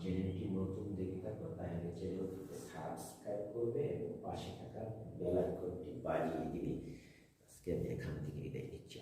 চ্যানেলটি নতুন দেখে থাকো তাহলে চ্যানেলটিকে সাবস্ক্রাইব করবে এবং পাশে থাকা বেল আইকনটি বাজিয়ে দিবি। আজকে আমি এখান থেকে বিদায় নিচ্ছি।